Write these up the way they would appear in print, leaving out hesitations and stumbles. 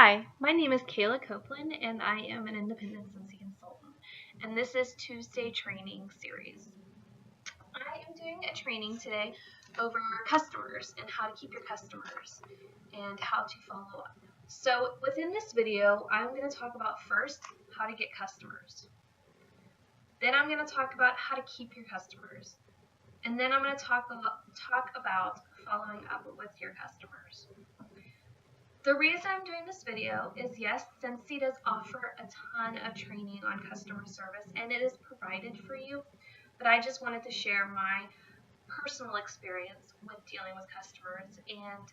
Hi, my name is Kayla Copeland, and I am an independent Scentsy consultant, and this is Tuesday Training Series. I am doing a training today over customers and how to keep your customers and how to follow up. So within this video, I'm going to talk about first how to get customers. Then I'm going to talk about how to keep your customers. And then I'm going to talk about following up with your customers. The reason I'm doing this video is, yes, Scentsy does offer a ton of training on customer service, and it is provided for you, but I just wanted to share my personal experience with dealing with customers and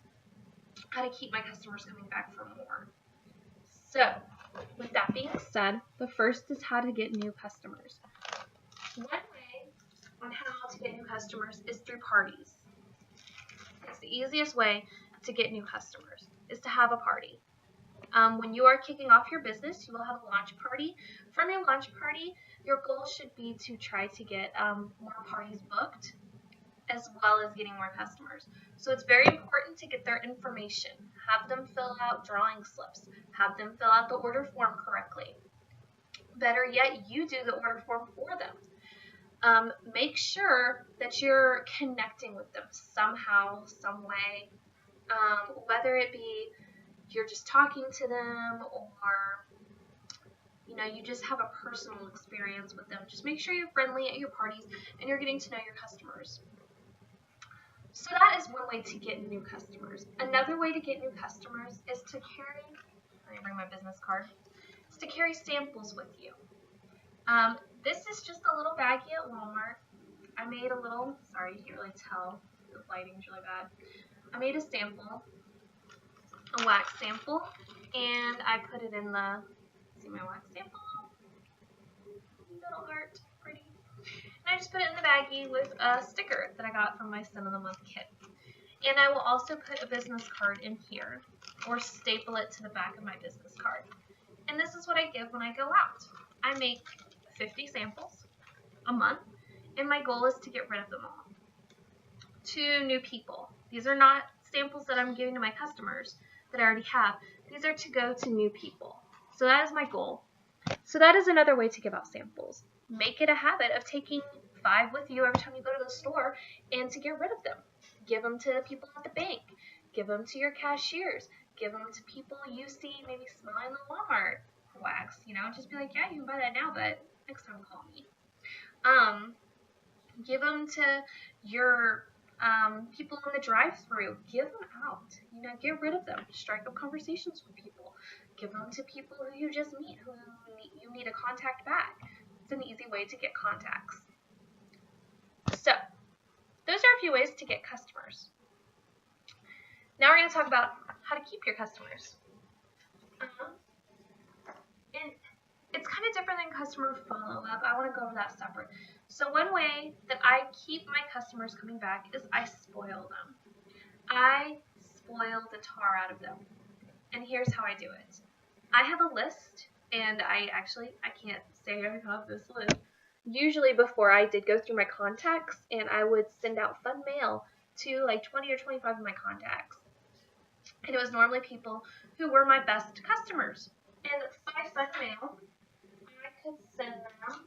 how to keep my customers coming back for more. So, with that being said, the first is how to get new customers. One way on how to get new customers is through parties. It's the easiest way to get new customers, is to have a party. When you are kicking off your business, you will have a launch party. From your launch party, your goal should be to try to get more parties booked, as well as getting more customers. So it's very important to get their information. Have them fill out drawing slips. Have them fill out the order form correctly. Better yet, you do the order form for them. Make sure that you're connecting with them somehow, some way, whether it be you're just talking to them or you just have a personal experience with them. Just make sure you're friendly at your parties and you're getting to know your customers. So that is one way to get new customers. Another way to get new customers is to carry, let me bring my business card, is to carry samples with you. This is just a little baggie at Walmart. I made a little, sorry, you can't really tell, the lighting's really bad. I made a sample, a wax sample, and I put it in the, see my wax sample? Little heart, pretty. And I just put it in the baggie with a sticker that I got from my Scent of the Month kit. And I will also put a business card in here, or staple it to the back of my business card. And this is what I give when I go out. I make 50 samples a month, and my goal is to get rid of them all to new people. These are not samples that I'm giving to my customers that I already have. These are to go to new people. So that is my goal. So that is another way to give out samples. Make it a habit of taking 5 with you every time you go to the store and to get rid of them. Give them to the people at the bank. Give them to your cashiers. Give them to people you see maybe smelling the Walmart wax. Just be like, yeah, you can buy that now, but next time call me. Give them to your people in the drive-thru. Give them out. Get rid of them. Strike up conversations with people. Give them to people who you just meet, who you need a contact back. It's an easy way to get contacts. So, those are a few ways to get customers. Now we're going to talk about how to keep your customers. And it's kind of different than customer follow-up. I want to go over that separate. So one way that I keep my customers coming back is I spoil them. I spoil the tar out of them. And here's how I do it. I have a list, and I can't say I have this list. Usually before I did go through my contacts, and I would send out fun mail to like 20 or 25 of my contacts. And it was normally people who were my best customers. And by fun mail, I could send them,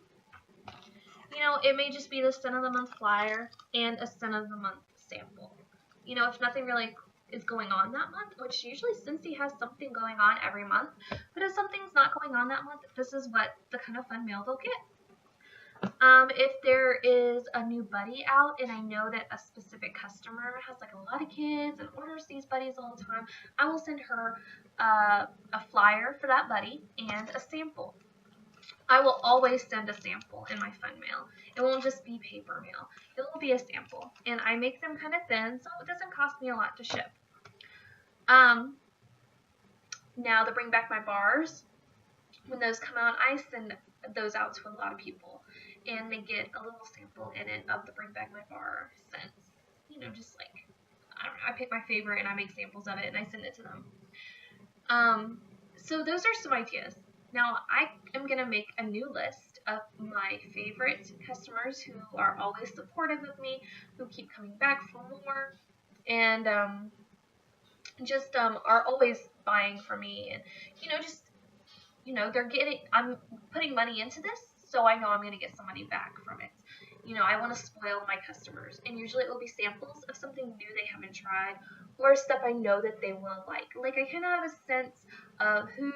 it may just be the Scent of the Month flyer and a Scent of the Month sample. If nothing really is going on that month, which usually Scentsy has something going on every month, but if something's not going on that month, this is what the kind of fun mail they'll get. If there is a new buddy out and I know that a specific customer has like a lot of kids and orders these buddies all the time, I will send her a flyer for that buddy and a sample. I will always send a sample in my fun mail. It won't just be paper mail. It will be a sample. And I make them kind of thin, so it doesn't cost me a lot to ship. Now to bring back my bars, when those come out, I send those out to a lot of people. And they get a little sample in it of the Bring Back My Bar scents. Just like, I don't know, I pick my favorite and I make samples of it and I send it to them. So those are some ideas. Now, I am going to make a new list of my favorite customers who are always supportive of me, who keep coming back for more, and just are always buying from me, and just I'm putting money into this, so I know I'm going to get some money back from it. I want to spoil my customers, and usually it will be samples of something new they haven't tried, or stuff I know that they will like. Like, I kind of have a sense of who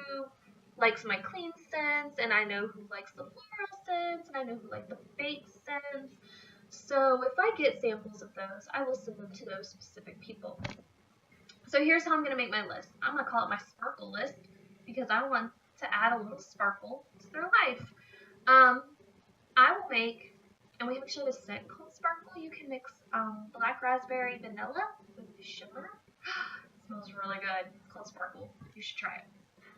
likes my clean scents, and I know who likes the floral scents, and I know who likes the fake scents. So if I get samples of those, I will send them to those specific people. So here's how I'm going to make my list. I'm going to call it my sparkle list, because I want to add a little sparkle to their life. I will make, and we actually have a scent called Sparkle. You can mix black raspberry vanilla with sugar. It smells really good. It's called Sparkle. You should try it.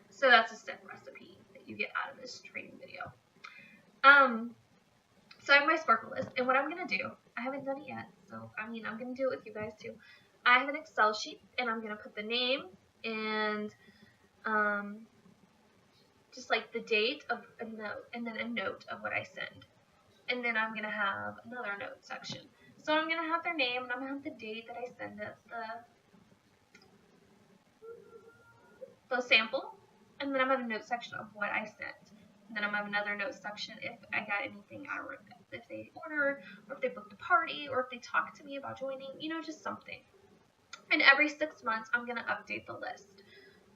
So that's a scent recipe that you get out of this training video. So I have my Sparkle list, and what I'm going to do, I haven't done it yet, so I'm going to do it with you guys too. I have an Excel sheet, and I'm going to put the name and just like the date of a note, and then a note of what I send. And then I'm going to have another note section. So I'm going to have their name, and I'm going to have the date that I send it, the sample, and then I'm going to have a note section of what I sent. And then I'm going to have another note section if I got anything out of it, if they ordered, or if they booked a party, or if they talked to me about joining, just something. And every 6 months, I'm going to update the list.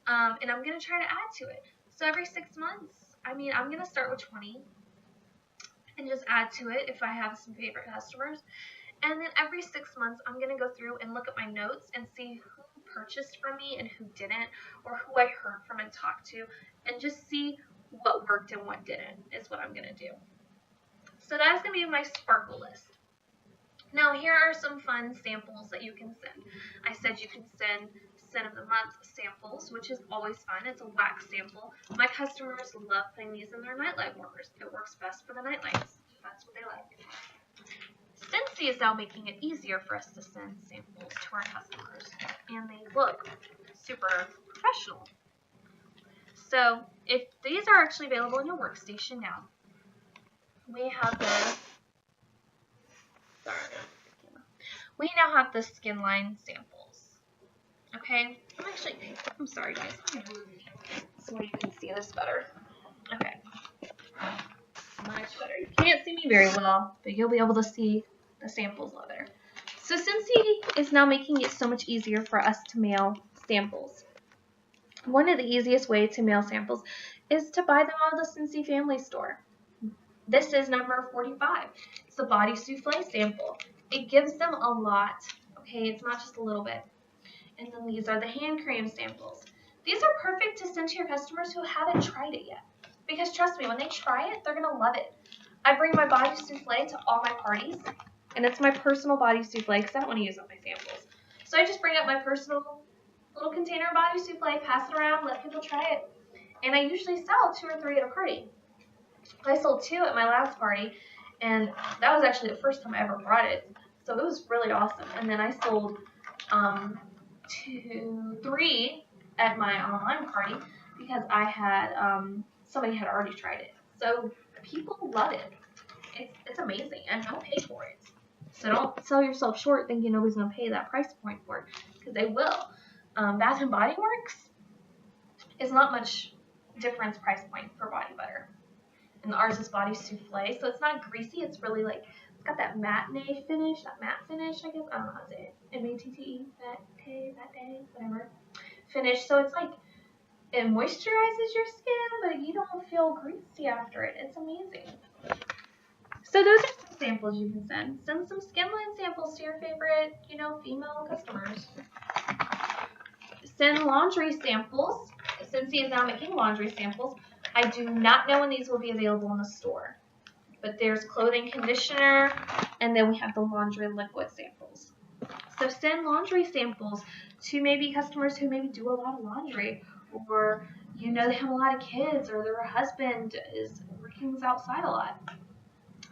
And I'm going to try to add to it. So every 6 months, I'm going to start with 20 and just add to it if I have some favorite customers. And then every 6 months, I'm going to go through and look at my notes and see who purchased from me and who didn't, or who I heard from and talked to, and just see what worked and what didn't is what I'm going to do. So that's going to be my Sparkle list. Now, here are some fun samples that you can send. I said you can send Scent of the Month samples, which is always fun. It's a wax sample. My customers love putting these in their nightlight warmers. It works best for the nightlights. That's what they like. Scentsy is now making it easier for us to send samples to our customers, and they look super professional. So if these are actually available in your workstation now, we have we now have the skin line samples. Okay, I'm sorry guys, let me move so you can see this better. Okay, much better. You can't see me very well, but you'll be able to see the samples better. So Scentsy is now making it so much easier for us to mail samples. One of the easiest ways to mail samples is to buy them out of the Scentsy Family Store. This is number 45. It's the Body Souffle sample. It gives them a lot, okay? It's not just a little bit. And then these are the hand cream samples. These are perfect to send to your customers who haven't tried it yet. Because trust me, when they try it, they're going to love it. I bring my Body Souffle to all my parties, and it's my personal Body Souffle because I don't want to use up my samples. So I just bring up my personal little container of Body Souffle, pass it around, let people try it. And I usually sell 2 or 3 at a party. I sold 2 at my last party, and that was actually the first time I ever brought it. So it was really awesome. And then I sold 3 at my online party because I had somebody had already tried it. So people love it. It's amazing, and they'll pay for it. So don't sell yourself short thinking nobody's going to pay that price point for it, because they will. Bath & Body Works is not much difference price point for body butter. And ours is Body Souffle, so it's not greasy. It's really like, it's got that matte finish, I guess. I don't know how to say it. M-A-T-T-E, matte, whatever. Finish. So it's like, it moisturizes your skin, but you don't feel greasy after it. It's amazing. So those are some samples you can send. Send some skin line samples to your favorite, female customers. Send laundry samples. Scentsy is now making laundry samples. I do not know when these will be available in the store, but there's clothing conditioner, and then we have the laundry liquid samples. So send laundry samples to maybe customers who maybe do a lot of laundry, or they have a lot of kids, or their husband is working outside a lot.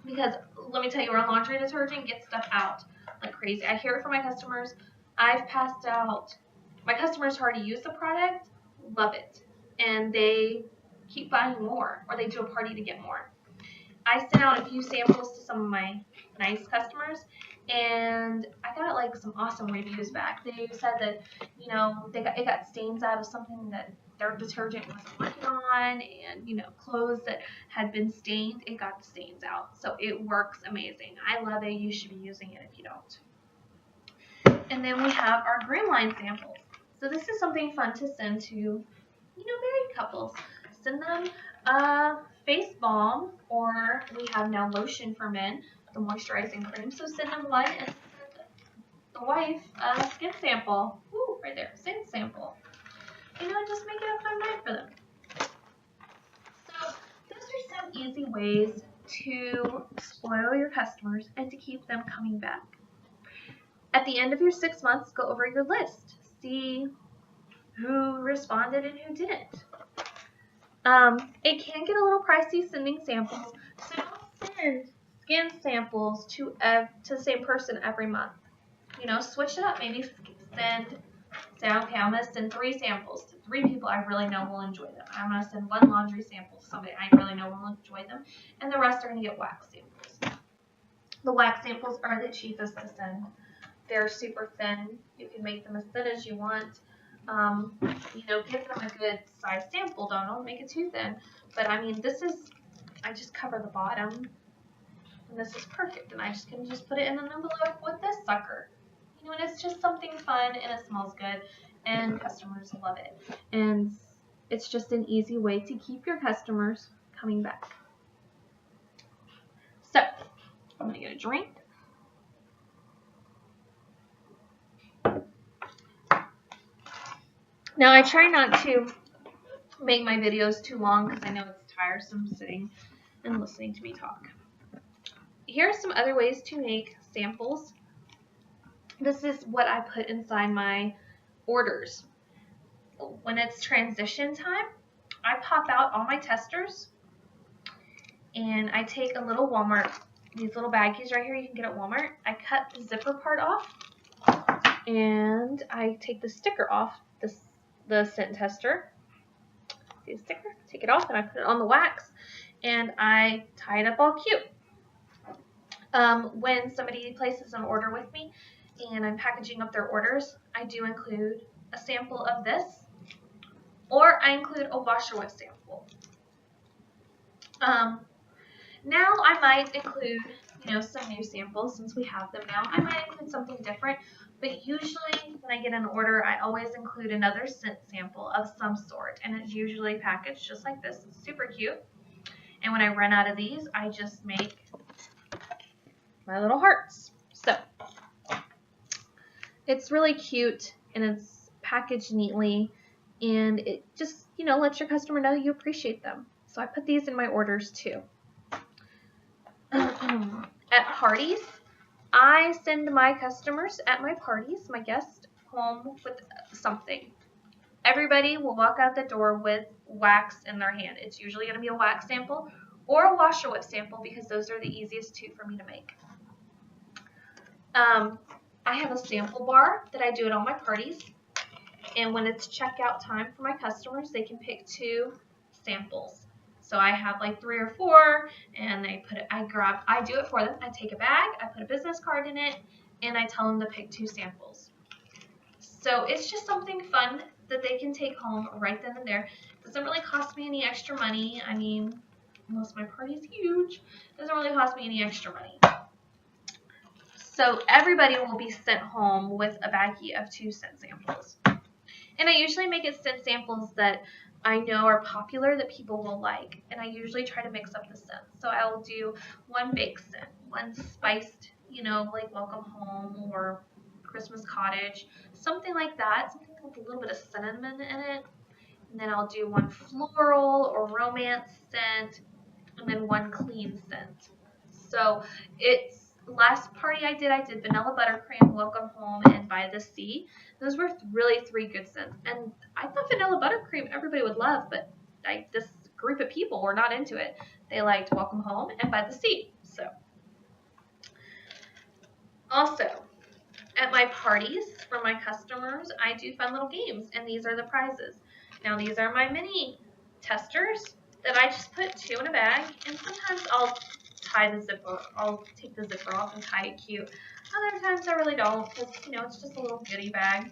Because let me tell you, our laundry detergent gets stuff out like crazy. I hear it from my customers. I've passed out. My customers who already use the product love it, and they keep buying more, or they do a party to get more. I sent out a few samples to some of my nice customers, and I got like some awesome reviews back. They said that, you know, it got stains out of something that their detergent wasn't working on, and, you know, clothes that had been stained, it got the stains out. So it works amazing. I love it. You should be using it if you don't. And then we have our groom line samples. So this is something fun to send to, you know, married couples. Send them a face balm, or we have now lotion for men, the moisturizing cream. So send them one, and send the wife a skin sample. Ooh, right there, skin sample. You know, just make it a fun night for them. So those are some easy ways to spoil your customers and to keep them coming back. At the end of your 6 months, go over your list. See who responded and who didn't. It can get a little pricey sending samples, so don't send skin samples to the same person every month. You know, switch it up. Maybe send, say, okay, I'm going to send 3 samples to 3 people I really know will enjoy them. I'm going to send 1 laundry sample to somebody I really know will enjoy them, and the rest are going to get wax samples. The wax samples are the cheapest to send. They're super thin. You can make them as thin as you want. You know, give them a good size sample. Don't make it too thin. But I mean, I just cover the bottom, and this is perfect. And I can just put it in an envelope with this sucker. You know, and it's just something fun, and it smells good, and customers love it. And it's just an easy way to keep your customers coming back. So, I'm going to get a drink. Now, I try not to make my videos too long because I know it's tiresome sitting and listening to me talk. Here are some other ways to make samples. This is what I put inside my orders. When it's transition time, I pop out all my testers, and I take a little Walmart, these little baggies right here you can get at Walmart. I cut the zipper part off, and I take the sticker off the scent tester. See the sticker? Take it off, and I put it on the wax, and I tie it up all cute. When somebody places an order with me and I'm packaging up their orders, I do include a sample of this, or I include a washer whip sample. Now I might include, you know, some new samples since we have them now. I might include something different, but usually when I get an order, I always include another scent sample of some sort, and it's usually packaged just like this. It's super cute. And when I run out of these, I just make my little hearts. So it's really cute, and it's packaged neatly, and it just, you know, lets your customer know you appreciate them. So I put these in my orders too. At parties, I send my customers at my parties, my guests, home with something. Everybody will walk out the door with wax in their hand. It's usually going to be a wax sample or a washer whip sample because those are the easiest 2 for me to make. I have a sample bar that I do at all my parties, and when it's checkout time for my customers, they can pick 2 samples. So I have like 3 or 4, and I do it for them. I take a bag, I put a business card in it, and I tell them to pick 2 samples. So it's just something fun that they can take home right then and there. It doesn't really cost me any extra money. I mean, most of my party is huge. It doesn't really cost me any extra money. So everybody will be sent home with a baggie of 2 scent samples. And I usually make it scent samples that I know are popular that people will like. And I usually try to mix up the scents. So I'll do 1 baked scent, 1 spiced, you know, like Welcome Home or Christmas Cottage, something like that, something with a little bit of cinnamon in it. And then I'll do 1 floral or romance scent, and then 1 clean scent. So last party I did vanilla buttercream, Welcome Home, and By the Sea. Those were really 3 good scents. And I thought vanilla buttercream everybody would love, but this group of people were not into it. They liked Welcome Home and By the Sea. So, also, at my parties for my customers, I do fun little games, and these are the prizes. Now, these are my mini testers that I just put 2 in a bag, and sometimes I'll tie the zipper. I'll take the zipper off and tie it cute. Other times I really don't, because, you know, it's just a little goodie bag.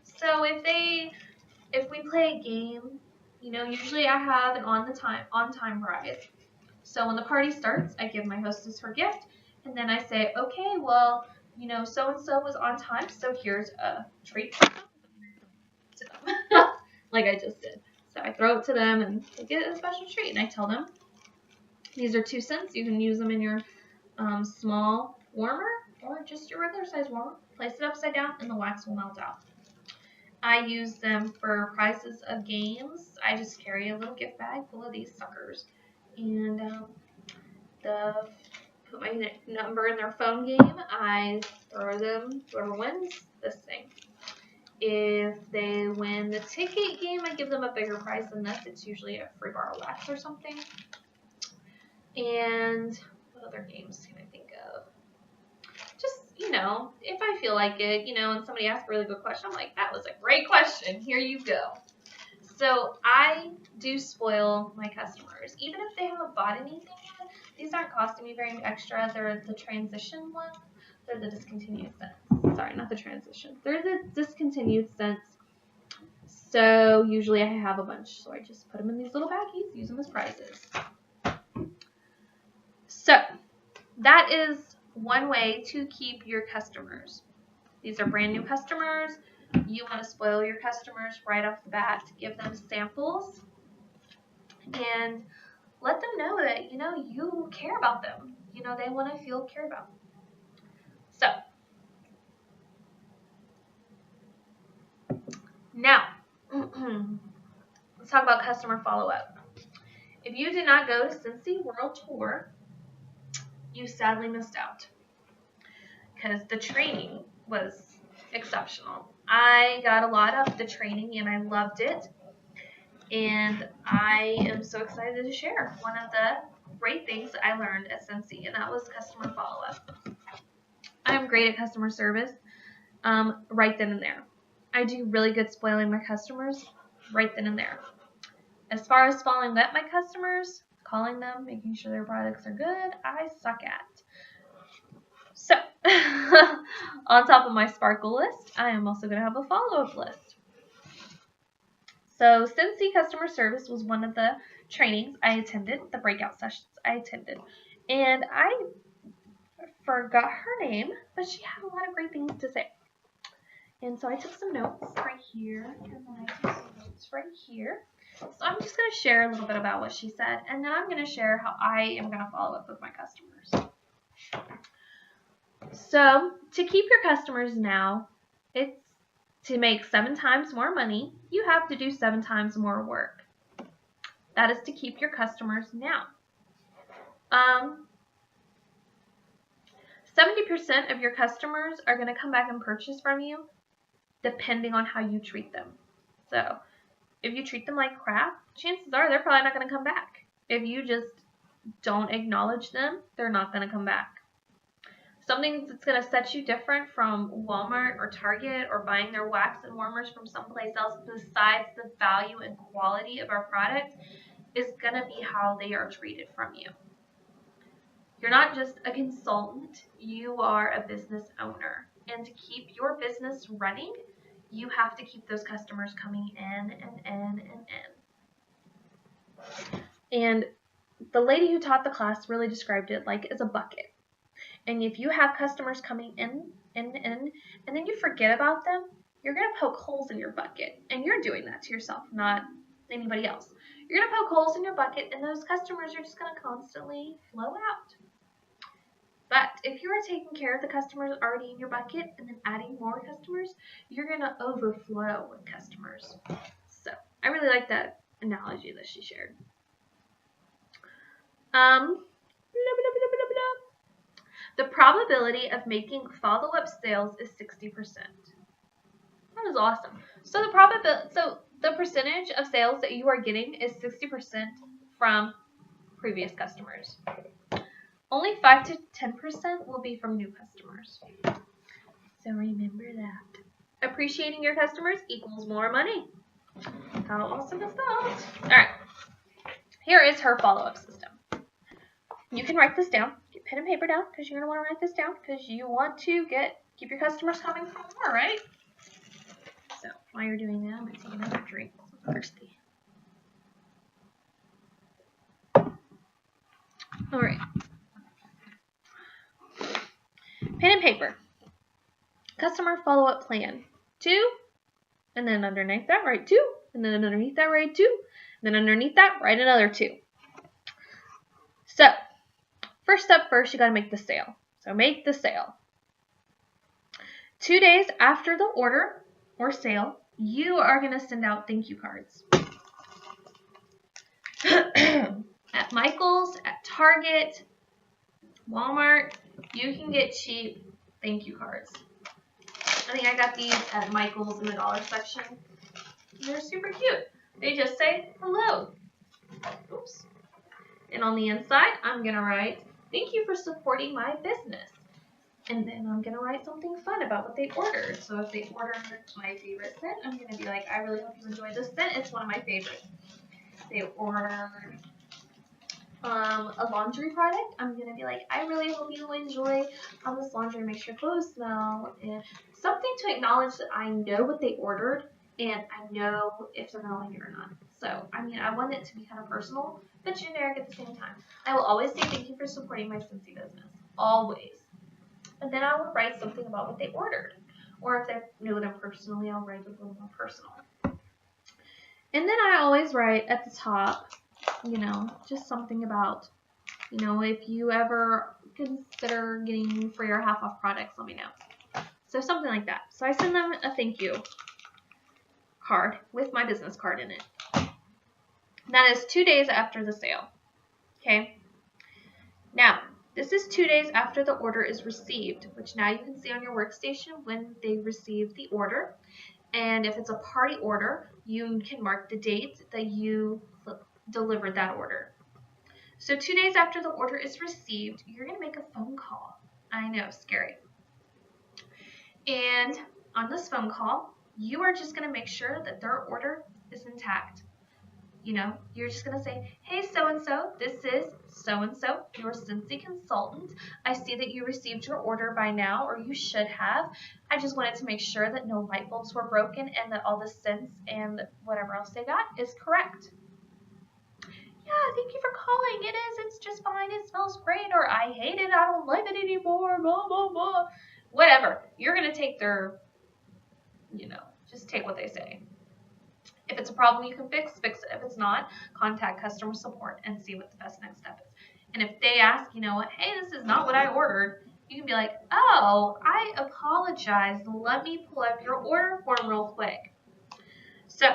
So if we play a game, you know, usually I have an on time prize. So when the party starts, I give my hostess her gift, and then I say, okay, well, you know, so-and-so was on time, so here's a treat to them. Like I just did. So I throw it to them, and they get a special treat, and I tell them, these are 2 cents. You can use them in your small warmer or just your regular size warmer. Place it upside down, and the wax will melt out. I use them for prizes of games. I just carry a little gift bag full of these suckers, and put my number in their phone game. I throw them, whoever wins, this thing. If they win the ticket game, I give them a bigger prize than this. It's usually a free bar of wax or something. And what other games can I think of? Just, you know, if I feel like it, you know, and somebody asks a really good question, I'm like, that was a great question. Here you go. So I do spoil my customers. Even if they haven't bought anything yet, these aren't costing me very extra. They're the transition one. They're the discontinued scents. Sorry, not the transition. They're the discontinued scents. So usually I have a bunch. So I just put them in these little baggies, use them as prizes. So that is one way to keep your customers. These are brand new customers. You want to spoil your customers right off the bat. Give them samples and let them know that, you know, you care about them. You know, they want to feel cared about. So, now, let's talk about customer follow-up. If you did not go to Cincy World Tour, you sadly missed out because the training was exceptional. I got a lot out of the training and I loved it. And I am so excited to share one of the great things I learned at Cincy, and that was customer follow-up. I am great at customer service right then and there. I do really good spoiling my customers right then and there. As far as following up my customers, calling them, making sure their products are good, I suck at. So, on top of my Sparkle list, I am also going to have a follow-up list. So Cincy customer service was one of the trainings I attended, the breakout sessions I attended. And I forgot her name, but she had a lot of great things to say. And so I took some notes right here, and then I took some notes right here. So I'm just going to share a little bit about what she said, and then I'm going to share how I am going to follow up with my customers. So to keep your customers now, it's to make 7 times more money, you have to do 7 times more work. That is to keep your customers now. 70% of your customers are going to come back and purchase from you depending on how you treat them. So if you treat them like crap, chances are they're probably not going to come back. If you just don't acknowledge them, they're not going to come back. Something that's going to set you different from Walmart or Target or buying their wax and warmers from someplace else besides the value and quality of our product is going to be how they are treated from you. You're not just a consultant, you are a business owner. And to keep your business running, you have to keep those customers coming in and in and in. And the lady who taught the class really described it like as a bucket. And if you have customers coming in, and then you forget about them, you're going to poke holes in your bucket. And you're doing that to yourself, not anybody else. You're going to poke holes in your bucket, and those customers are just going to constantly flow out. But if you are taking care of the customers already in your bucket and then adding more customers, you're going to overflow with customers. So I really like that analogy that she shared. The probability of making follow-up sales is 60%. That is awesome. So the percentage of sales that you are getting is 60% from previous customers. Only 5 to 10% will be from new customers. So remember that. Appreciating your customers equals more money. How awesome is that? All right. Here is her follow-up system. You can write this down. Get pen and paper down because you're going to want to write this down because you want to keep your customers coming for more, right? So while you're doing that, I'm going to take another drink. I'm thirsty. All right. Pen and paper. Customer follow-up plan. 2, and then underneath that, write 2, and then underneath that, write 2, and then underneath that, write another 2. So, first step first, you got to make the sale. So make the sale. 2 days after the order or sale, you are going to send out thank you cards. At Michael's, at Target, Walmart, you can get cheap thank you cards. I think I got these at Michael's in the dollar section. They're super cute. They just say hello. Oops. And on the inside, I'm going to write, thank you for supporting my business. And then I'm going to write something fun about what they ordered. So if they ordered my favorite scent, I'm going to be like, I really hope you enjoyed this scent. It's one of my favorites. They ordered a laundry product. I'm going to be like, I really hope you enjoy how this laundry makes your clothes smell. And something to acknowledge that I know what they ordered and I know if they're going to like it or not. So, I mean, I want it to be kind of personal, but generic at the same time. I will always say thank you for supporting my Scentsy business. Always. And then I will write something about what they ordered. Or if I know them personally, I'll write a little more personal. And then I always write at the top, you know, just something about, you know, if you ever consider getting free or half off products, let me know. So something like that. So I send them a thank you card with my business card in it. That is 2 days after the sale. Okay. Now, this is 2 days after the order is received, which now you can see on your workstation when they receive the order. And if it's a party order, you can mark the date that you delivered that order. So 2 days after the order is received, you're going to make a phone call. I know, scary. And on this phone call, you are just going to make sure that their order is intact. You know, you're just going to say, hey, so-and-so, this is so-and-so, your Scentsy consultant. I see that you received your order by now, or you should have. I just wanted to make sure that no light bulbs were broken and that all the scents and whatever else they got is correct. Yeah, thank you for calling. It is. It's just fine. It smells great. Or I hate it. I don't like it anymore. Blah, blah, blah. Whatever. You're going to take their, you know, just take what they say. If it's a problem you can fix, fix it. If it's not, contact customer support and see what the best next step is. And if they ask, you know what, hey, this is not what I ordered, you can be like, oh, I apologize. Let me pull up your order form real quick. So,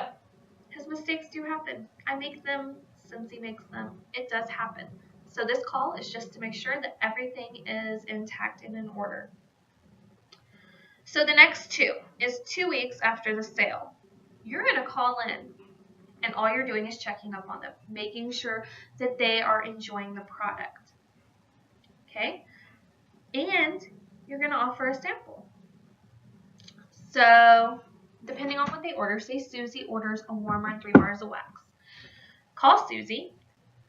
because mistakes do happen. I make them, Scentsy makes them. It does happen. So this call is just to make sure that everything is intact and in order. So the next 2 is 2 weeks after the sale. You're going to call in, and all you're doing is checking up on them, making sure that they are enjoying the product. Okay? And you're going to offer a sample. So, depending on what they order, say Susie orders a warmer and 3 bars of wax. Call Susie.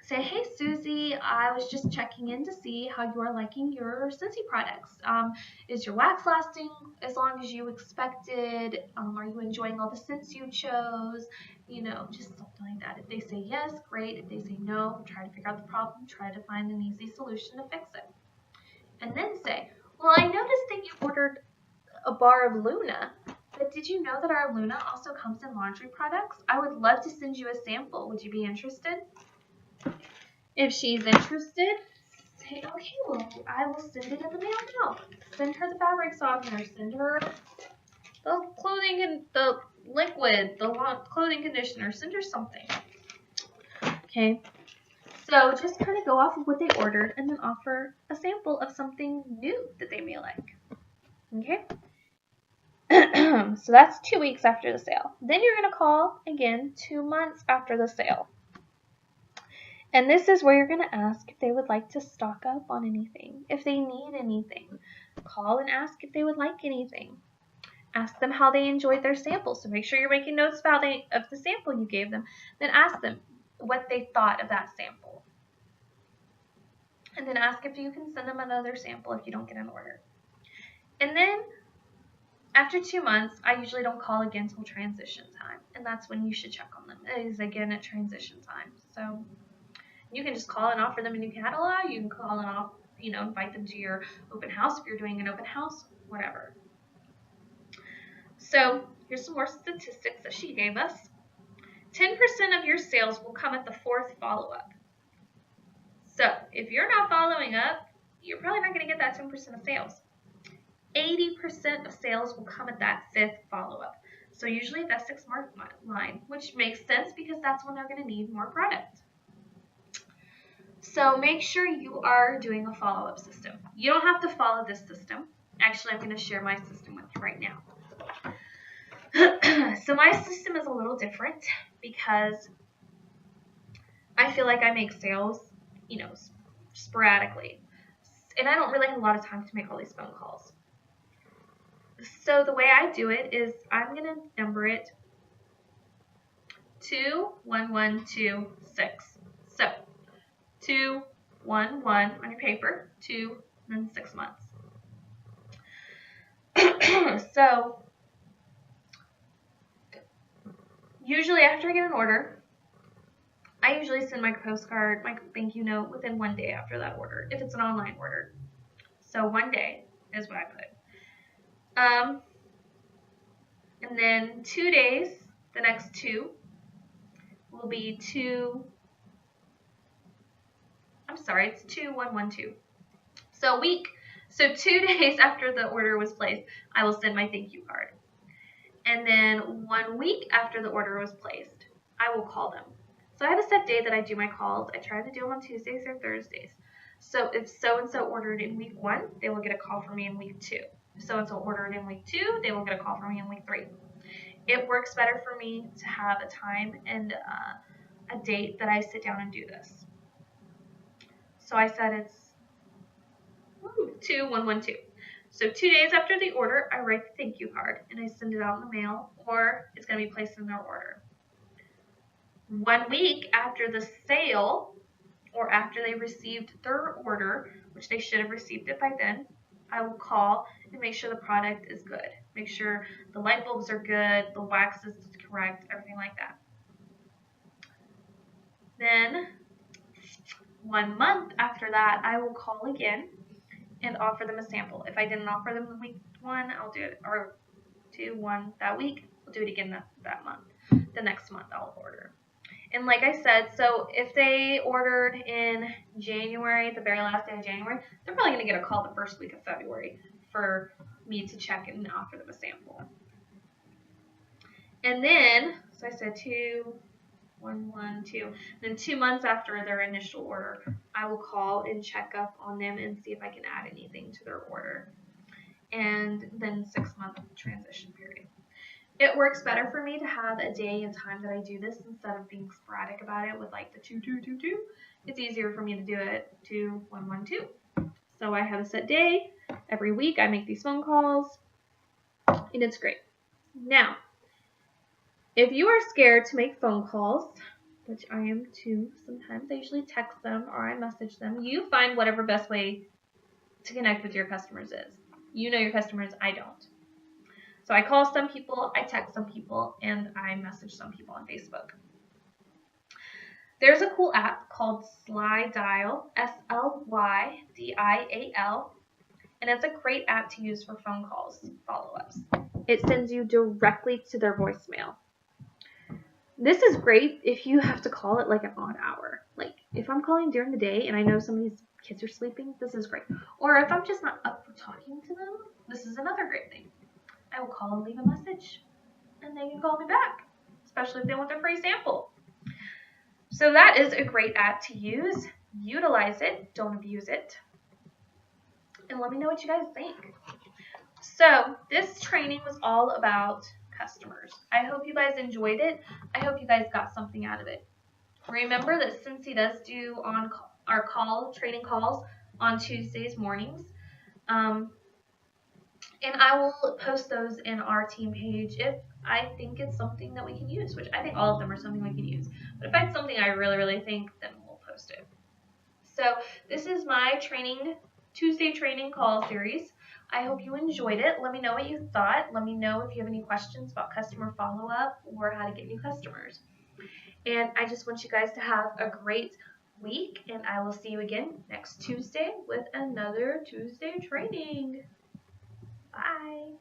Say, hey, Susie, I was just checking in to see how you are liking your Scentsy products. Is your wax lasting as long as you expected? Are you enjoying all the scents you chose? You know, just something like that. If they say yes, great. If they say no, try to figure out the problem. Try to find an easy solution to fix it. And then say, well, I noticed that you ordered a bar of Luna, but did you know that our Luna also comes in laundry products? I would love to send you a sample. Would you be interested? If she's interested, say, okay, well, I will send it in the mail now. Send her the fabric softener. Send her the clothing and the liquid, the clothing conditioner. Send her something. Okay. So just kind of go off of what they ordered and then offer a sample of something new that they may like. Okay. So that's 2 weeks after the sale. Then you're going to call again 2 months after the sale. And this is where you're going to ask if they would like to stock up on anything, if they need anything. Call and ask if they would like anything. Ask them how they enjoyed their sample. So make sure you're making notes of the sample you gave them. Then ask them what they thought of that sample. and then ask if you can send them another sample if you don't get an order. And then after 2 months, I usually don't call again until transition time, and that's when you should check on them, is again at transition time. So you can just call and offer them a new catalog. You can call and off, invite them to your open house if you're doing an open house, whatever. So here's some more statistics that she gave us. 10% of your sales will come at the 4th follow-up. So if you're not following up, you're probably not going to get that 10% of sales. 80% of sales will come at that 5th follow-up. So usually that 6-month line, which makes sense because that's when they're going to need more product. So make sure you are doing a follow-up system. You don't have to follow this system. Actually, I'm going to share my system with you right now. So my system is a little different because I feel like I make sales, sporadically. And I don't really have a lot of time to make all these phone calls. So the way I do it is I'm going to number it 21126. So 211 on your paper, 2, and then 6 months. So usually after I get an order, I usually send my postcard, my thank you note within 1 day after that order, if it's an online order. So 1 day is what I put. And then 2 days, the next 2 will be it's 2112. So a week. So 2 days after the order was placed, I will send my thank you card. And then 1 week after the order was placed, I will call them. So I have a set day that I do my calls. I try to do them on Tuesdays or Thursdays. So if so-and-so ordered in week 1, they will get a call from me in week 2. If so-and-so ordered in week 2, they will get a call from me in week 3. It works better for me to have a time and a date that I sit down and do this. So I said it's 2112. So 2 days after the order, I write the thank you card and I send it out in the mail, or it's going to be placed in their order. 1 week after the sale, or after they received their order, which they should have received it by then, I will call and make sure the product is good. Make sure the light bulbs are good, the wax is correct, everything like that. Then 1 month after that, I will call again and offer them a sample. If I didn't offer them in week 1, I'll do it, or 2, 1 that week, I'll do it again that month. The next month I'll order. And like I said, so if they ordered in January, the very last day of January, they're probably going to get a call the first week of February for me to check and offer them a sample. And then, so I said 2, 1, 1, 2. Then 2 months after their initial order, I will call and check up on them and see if I can add anything to their order. And then 6-month transition period. It works better for me to have a day and time that I do this instead of being sporadic about it with like the 2, 2, 2, 2. It's easier for me to do it 2, 1, 1, 2. So I have a set day. Every week I make these phone calls, and it's great. Now, if you are scared to make phone calls, which I am too, sometimes I usually text them or I message them. You find whatever best way to connect with your customers is. You know your customers, I don't. So I call some people, I text some people, and I message some people on Facebook. There's a cool app called Slydial, Slydial, and it's a great app to use for phone calls, follow-ups. It sends you directly to their voicemail. This is great if you have to call it like an odd hour. Like if I'm calling during the day and I know somebody's kids are sleeping, this is great. Or if I'm just not up for talking to them, this is another great thing. I will call and leave a message, and they can call me back, especially if they want their free sample. So that is a great app to use. Utilize it, don't abuse it, and let me know what you guys think. So this training was all about customers. I hope you guys enjoyed it. I hope you guys got something out of it. Remember that Cincy does do on our training calls on Tuesdays mornings. And I will post those in our team page if I think it's something that we can use, which I think all of them are something we can use. But if it's something I really, really think, then we'll post it. So this is my Tuesday training call series. I hope you enjoyed it. Let me know what you thought. Let me know if you have any questions about customer follow-up or how to get new customers. And I just want you guys to have a great week, and I will see you again next Tuesday with another Tuesday training. Bye.